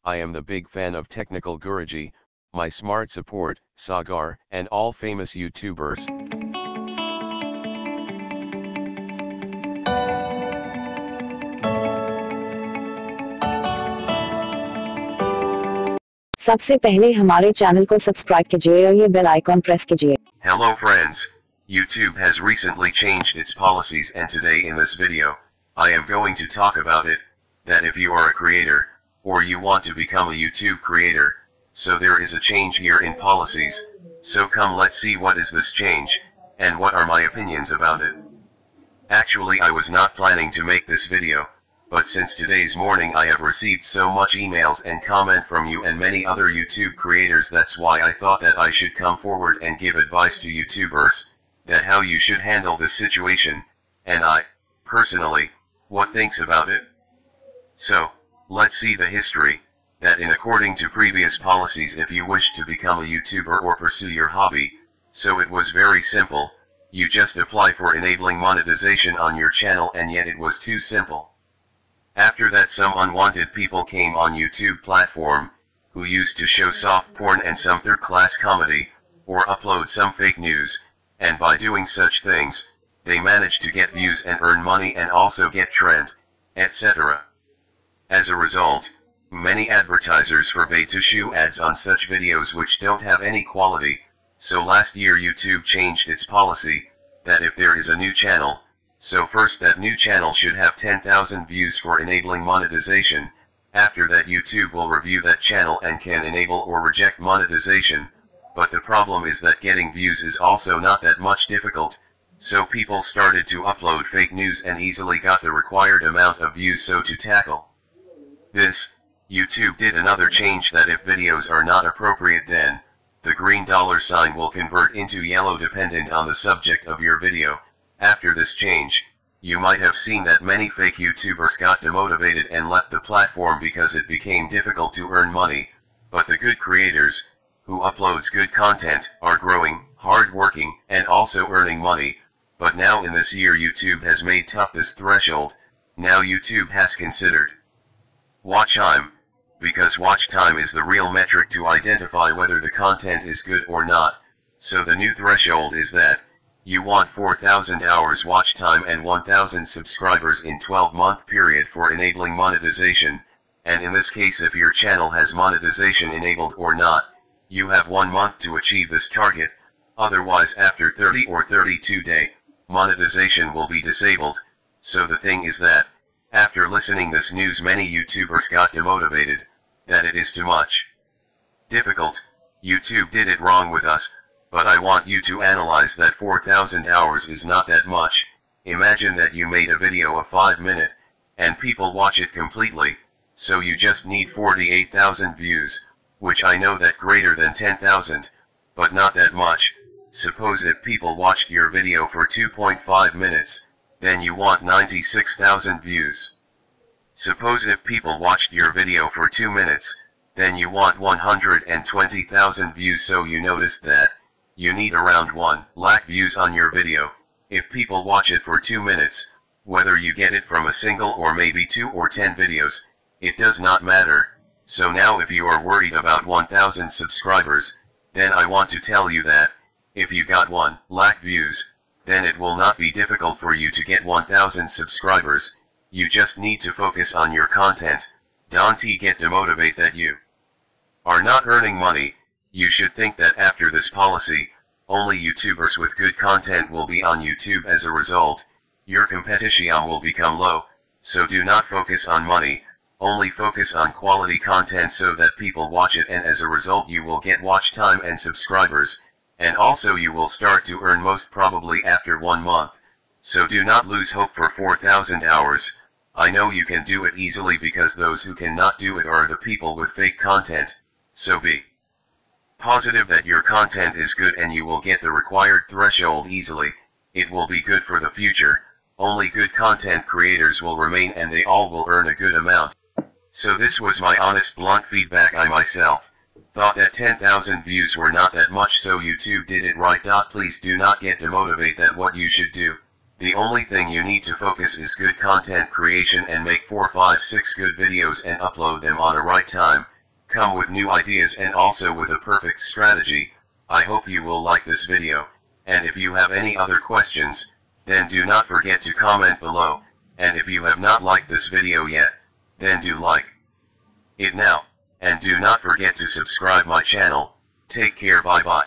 I am the big fan of Technical Guruji, my smart support, Sagar, and all famous YouTubers. सबसे पहले हमारे channel को subscribe कीजिए और ये बेल आइकॉन प्रेस कीजिए. Hello friends, YouTube has recently changed its policies, and today in this video, I am going to talk about it, that if you are a creator, or you want to become a YouTube creator, so there is a change here in policies, so come let's see what is this change, and what are my opinions about it. Actually I was not planning to make this video, but since today's morning I have received so much emails and comment from you and many other YouTube creators, that's why I thought that I should come forward and give advice to YouTubers, that how you should handle this situation, and I, personally, what thinks about it. So, let's see the history, that in according to previous policies if you wish to become a YouTuber or pursue your hobby, so it was very simple, you just apply for enabling monetization on your channel, and yet it was too simple. After that some unwanted people came on YouTube platform, who used to show soft porn and some third-class comedy, or upload some fake news, and by doing such things, they managed to get views and earn money and also get trend, etc. As a result, many advertisers forbade to show ads on such videos which don't have any quality, so last year YouTube changed its policy, that if there is a new channel, so first that new channel should have 10,000 views for enabling monetization, after that YouTube will review that channel and can enable or reject monetization, but the problem is that getting views is also not that much difficult, so people started to upload fake news and easily got the required amount of views. So to tackle this, YouTube did another change, that if videos are not appropriate then, the green $sign will convert into yellow dependent on the subject of your video. After this change, you might have seen that many fake YouTubers got demotivated and left the platform because it became difficult to earn money, but the good creators, who uploads good content, are growing, hard-working, and also earning money. But now in this year YouTube has made tough this threshold. Now YouTube has considered watch time, because watch time is the real metric to identify whether the content is good or not. So the new threshold is that you want 4,000 hours watch time and 1,000 subscribers in 12-month period for enabling monetization, and in this case if your channel has monetization enabled or not, you have 1 month to achieve this target, otherwise after 30 or 32 day, monetization will be disabled. So the thing is that, after listening this news many YouTubers got demotivated, that it is too much difficult, YouTube did it wrong with us, but I want you to analyze that 4,000 hours is not that much. Imagine that you made a video of 5 minutes, and people watch it completely, so you just need 48,000 views, which I know that greater than 10,000, but not that much. Suppose if people watched your video for 2.5 minutes, then you want 96,000 views. Suppose if people watched your video for 2 minutes, then you want 120,000 views. So you notice that you need around 1 lakh views on your video. If people watch it for 2 minutes, whether you get it from a single or maybe 2 or 10 videos, it does not matter. So now if you are worried about 1,000 subscribers, then I want to tell you that, if you got 1 lakh views, then it will not be difficult for you to get 1,000 subscribers. You just need to focus on your content. Don't get demotivated that you are not earning money. You should think that after this policy, only YouTubers with good content will be on YouTube. As a result, your competition will become low, so do not focus on money, only focus on quality content so that people watch it, and as a result you will get watch time and subscribers, and also you will start to earn most probably after 1 month. So do not lose hope for 4,000 hours. I know you can do it easily, because those who cannot do it are the people with fake content. So be positive that your content is good and you will get the required threshold easily. It will be good for the future. Only good content creators will remain and they all will earn a good amount. So this was my honest blunt feedback. I myself thought that 10,000 views were not that much, so YouTube did it right. Please do not get demotivated. That what you should do. The only thing you need to focus is good content creation and make 4, 5, 6 good videos and upload them on a right time. come with new ideas and also with a perfect strategy. I hope you will like this video, and if you have any other questions, then do not forget to comment below, and if you have not liked this video yet, then do like it now, and do not forget to subscribe my channel. Take care, bye bye.